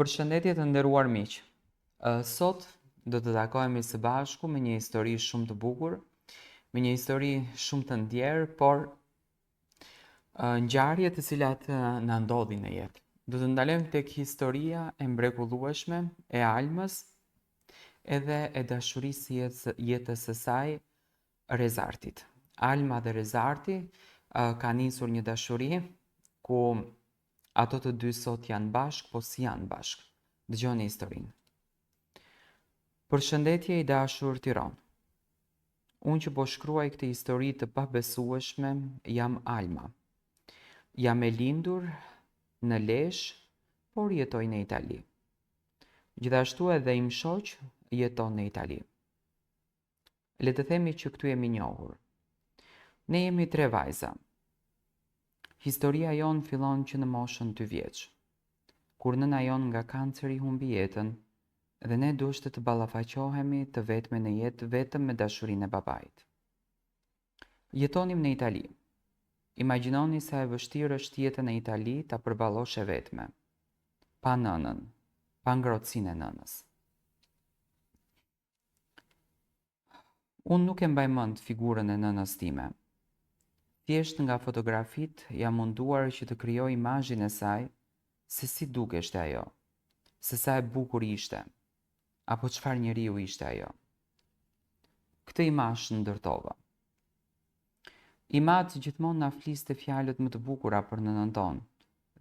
Përshëndetje të nderuar miq. Sot do të takohemi së bashku me një histori shumë të bukur, me një histori shumë të ndjerë, por ngjarje të cilat na ndodhin në jetë. Do të ndalojmë tek historia e mrekullueshme e Almës edhe e dashurisë jetës së saj Rezartit. Alma dhe Rezarti ka nisur një dashuri ku ato të dy sot janë bashkë, po si janë bashkë. Dëgjoni historinë. Përshëndetje i dashur Tiranë. Unë që po shkruaj këtë histori të pabesueshme, jam Alma. Jam e lindur në Lezhë, por jetoj në Itali. Gjithashtu edhe im shoq jeton në Itali. Le të themi që këtu jemi njohur. Ne jemi 3 vajza. Historia jon fillon që në moshën 2 vjeç, kur nëna jon nga kanceri humbi jetën dhe ne dushte të ballafaqohemi të vetme në jetë vetëm me dashurinë e babait. Jetonim në Itali. Imagjinoni sa e vështirë është jeta në Itali ta përballosh e vetme, pa nënën, pa ngrohtësinë e nënës. Unë nuk e mbaj mend figurën e nënës time. Thjesht nga fotografit jam munduar që të krijoj imazhin e saj se si dukeshte ajo, se sa e bukur ishte, apo çfarë njeriu ishte ajo. Këtë imazh ndërtova. Imazh gjithmonë na fliste fjalët më të bukura për nënën tonë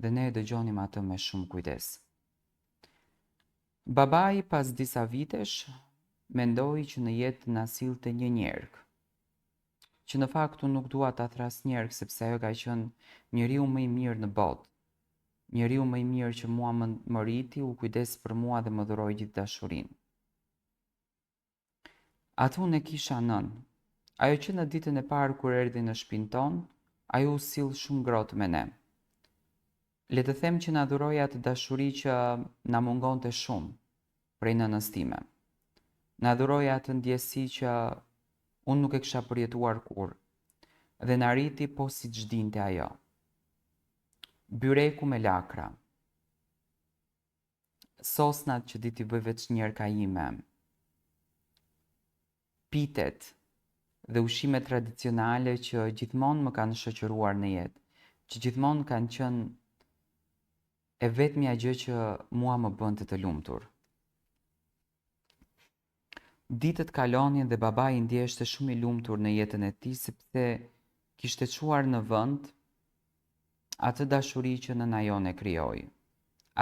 dhe ne e dëgjonim atë me shumë kujdes. Babai pas disa vitesh mendoi që në jetë na sillte një njerëk, që në fakt unë nuk dua ta thras njerëk sepse ajo ka qenë njeriu më i mirë në botë, njeriu më i mirë që mua më rriti, u kujdes për mua dhe më dhuroi gjithë dashurinë. Atë unë e kisha nën. Ajo që në ditën e parë kur erdhi në shtëpinë tonë, ajo u sill shumë ngrohtë me ne. Le të them që na dhuroi atë dashuri që na mungonte shumë prej nënës time. Na dhuroi atë ndjesi që unë nuk e kisha përjetuar kurrë dhe na rriti po si ç'dinte ajo. Byreku me lakra, sosnat që di t'i bëj veç njerëka ime, pitet dhe ushqime tradicionale që gjithmonë më kanë shoqëruar në jetë, që gjithmonë kanë qenë e vetmja gjë që mua më bënte të lumtur. Ditët kalonin dhe babai ndjeshte shumë i lumtur në jetën e tij sepse kishte çuar në vend atë dashuri që nëna jone krijoi,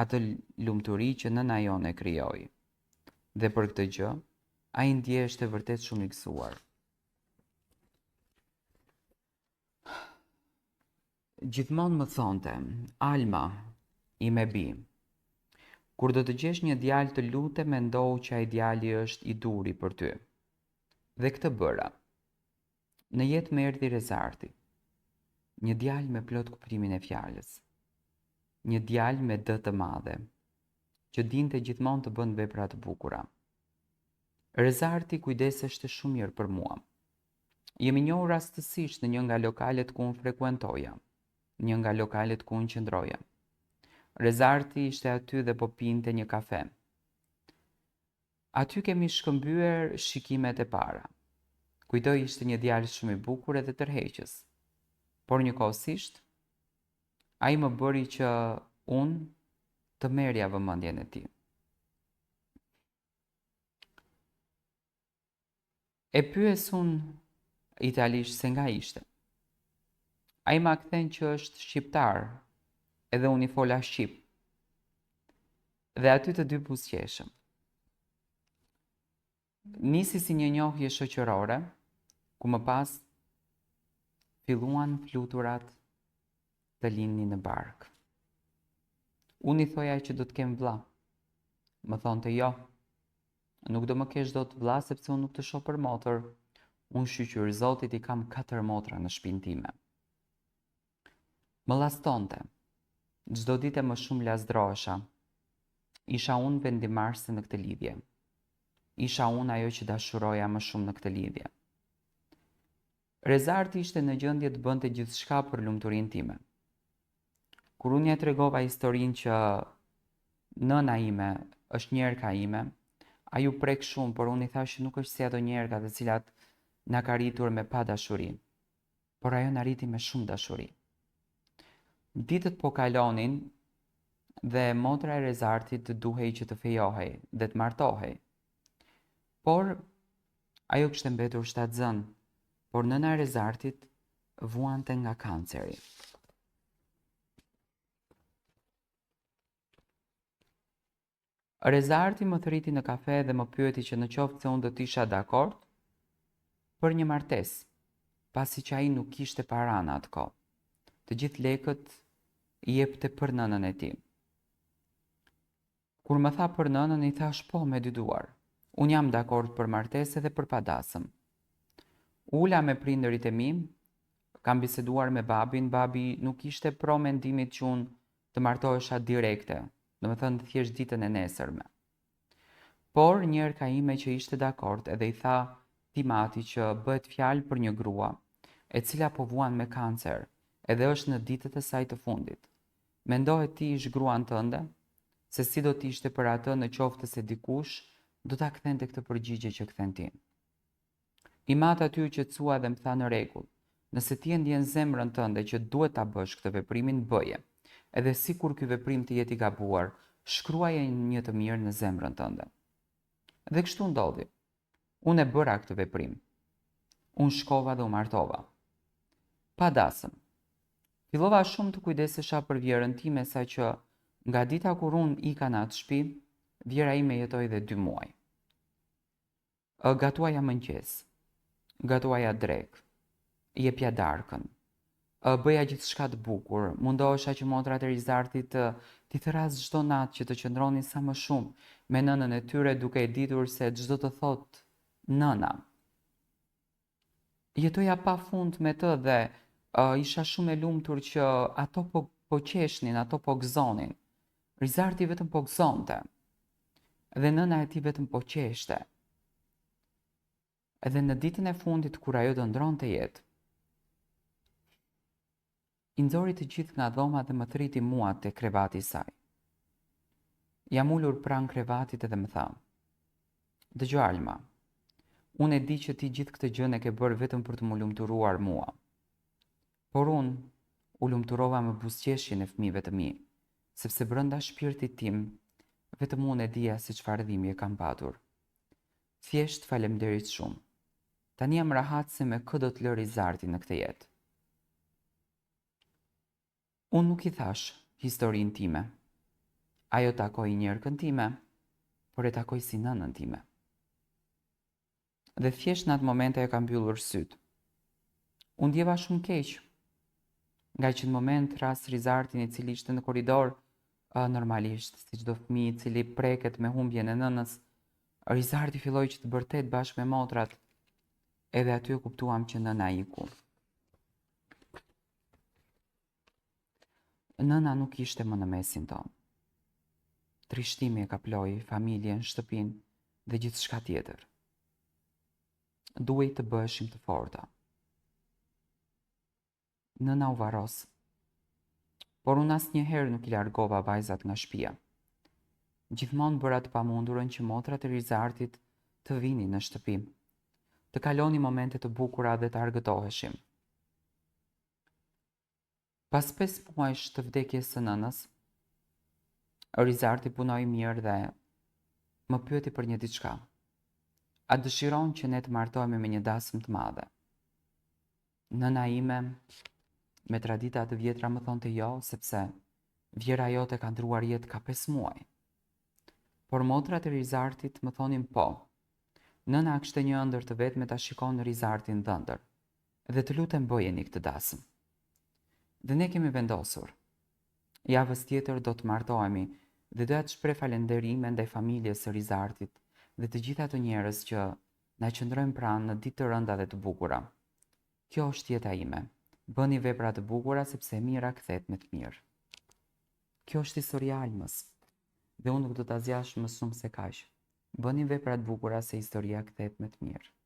atë lumturi që nëna jone krijoi. Dhe për këtë gjë, ai ndjeshte vërtet shumë i gëzuar. Gjithmonë më thonte, Alma, i me bi, kur do të gjesh një djalë të lutem, mendoj që ai djali është i duri për ty. Dhe këtë bëra. Në jetë më erdhi Rezarti, një djalë me plot kuptimin e fjalës, një djalë me dë të madhe, që dinte gjithmonë të bën vepra të bukura. Rezarti kujdeseshte shumë mirë për mua. Jemi njohur rastësisht në një nga lokalet ku unë frekuentoja, një nga lokalet ku unë qëndroja. Rezarti ishte aty dhe po pinte një kafe. Aty kemi shkëmbyer shikimet e para. Kujtoj ishte një djalë shumë i bukur edhe tërheqës, por njëkohësisht ai më bëri që unë të merrja vëmendjen e tij. E pyes unë italisht se nga ishte. Ai ma kthen që është shqiptar, edhe unë i fola shqip. Dhe aty të dy buzëqeshëm. Nisi si një njohje shoqërore, ku më pas filluan fluturat të lindnin në bark. Unë i thoja që do të kem vlla. Më thonte jo, nuk do më kesh dot vlla sepse unë nuk të shoh për motër. Unë shqyqyr Zotit i kam 4 motra në shtëpinë time. Më llastonte. Çdo ditë më shumë lasdrohesha. Isha unë vendimarrëse në këtë lidhje. Isha unë ajo që dashuroja më shumë në këtë lidhje. Rezarti ishte në gjendje të bënte gjithçka për lumturinë time. Kur unë ja tregova historinë që nëna ime është njerëka ime, a ju prek shumë, por unë i thash që nuk është si ato njerëka të cilat na ka rritur me pa dashuri, por ajo na rriti me shumë dashuri. Ditët po kalonin dhe motra e Rezartit duhej që të fejohej dhe të martohej. Por ajo kishte mbetur shtatzën, por nëna e Rezartit vuante nga kanceri. Rezarti më thriti në kafe dhe më pyeti që në qoftë se unë do t'isha dakord për një martesë, pasi që ai nuk kishte para në atë kohë. Të gjithë lekët i jepte për nënën e tij. Kur më tha për nënën, i thash po me dy duar. Unë jam dakord për martesë dhe për padasëm. Ula me prindërit e mi, kam biseduar me babin, babi nuk ishte pro mendimit që unë të martohesha direkte, do të thënë thjesht ditën e nesërme. Por njerëka ime që ishte dakord edhe i tha Timati që bëhet fjalë për një grua, e cila po vuan me kancer, edhe është në ditët e saj të fundit. Mendohet ti ish gruan tënde, se si do t'ishte për atë në qoftë se dikush do ta kthente këtë përgjigje që kthen ti. I mat aty u qetësua dhe më tha në rregull, nëse ti e ndjen zemrën tënde që duhet ta bësh këtë veprimin, bëje. Edhe sikur ky veprim të jetë i gabuar, shkruaje një të mirë në zemrën tënde. Dhe kështu ndodhi. Unë e bëra këtë veprim. Unë shkova dhe u martova. Padasëm. Fillova shumë të kujdesesha për vjerën time, sa që nga dita kur unë ika në atë shtëpi, vjera ime jetoi dhe 2 muaj. Gatuaja mëngjes, gatuaja drek, jepja darkën, bëja gjithçka të bukur, mundohesha që motrat e Rizartit t'i thras çdo natë që të qëndronin sa më shumë me nënën e tyre, duke e ditur se çdo të thot nëna. Jetoja pa fund me të dhe isha shumë e lumtur që ato po qeshnin, ato po gëzonin. Rizarti vetëm po gëzonte. Dhe nëna e tij vetëm po qeshte. Edhe në ditën e fundit kur ajo do ndronte jetë, i nxori të gjithë nga dhoma dhe më thriti mua te krevati i saj. Jam ulur pranë krevatit edhe më tha: "Dëgjoj Alma, unë e di që ti gjithë këtë gjë e ke bërë vetëm për të më lumturuar mua. Por unë u lumturova me buzëqeshjen e fëmijëve të mi, sepse brenda shpirtit tim vetëm unë e dija se çfarë dhimbje kam patur. Thjesht faleminderit shumë. Tani jam rahat se me kë do të lë Rizartin në këtë jetë." Unë nuk i thash historinë time. Ajo takoi njerëkën time, por e takoi si nënën time. Dhe thjesht në atë moment ajo ka mbyllur syt. Unë ndjeva shumë keq, nga që në moment rast Rizartin i cili ishte në korridor, normalisht, si çdo fëmijë i cili preket me humbjen e nënës, Rizarti filloi që të bërtet bashkë me motrat, edhe aty e kuptuam që nëna iku. Nëna nuk ishte më në mesin tonë. Trishtimi e kaploi familjen, shtëpinë dhe gjithçka tjetër. Duhej të bëheshim të forta. Nëna u varros. Por unë asnjëherë nuk i largova vajzat nga shtëpia. Gjithmonë bëra të pamundurën që motrat e Rizartit të vinin në shtëpi, të kaloni momente të bukura dhe të argëtoheshim. Pas 5 muajsh të vdekjes së nënës, Rizarti punoi mirë dhe më pyeti për një diçka. A dëshiron që ne të martohemi me një dasëm të madhe? Nëna ime me tradita të vjetra më thonte jo, sepse vjera jote ka ndruar jetë ka 5 muaj. Por motrat e Rizartit më thonin po. Nëna kishte një ëndër të vetme ta shikon Rizartin dhëndër, dhe të lutem bëjeni këtë dasëm. Dhe ne kemi vendosur. Javës tjetër do të martohemi dhe doja të shpreh falënderime ndaj familjes së Rizartit dhe të gjithë ato njerëz që na qëndrojnë pranë në ditë të rënda dhe të bukura. Kjo është jeta ime. Bëni vepra të bukura sepse e mira kthehet me të mirë. Kjo është historia e Almës. Dhe unë nuk do ta zgjash më shumë se kaq. Bëni vepra të bukura se historia kthehet me të mirë.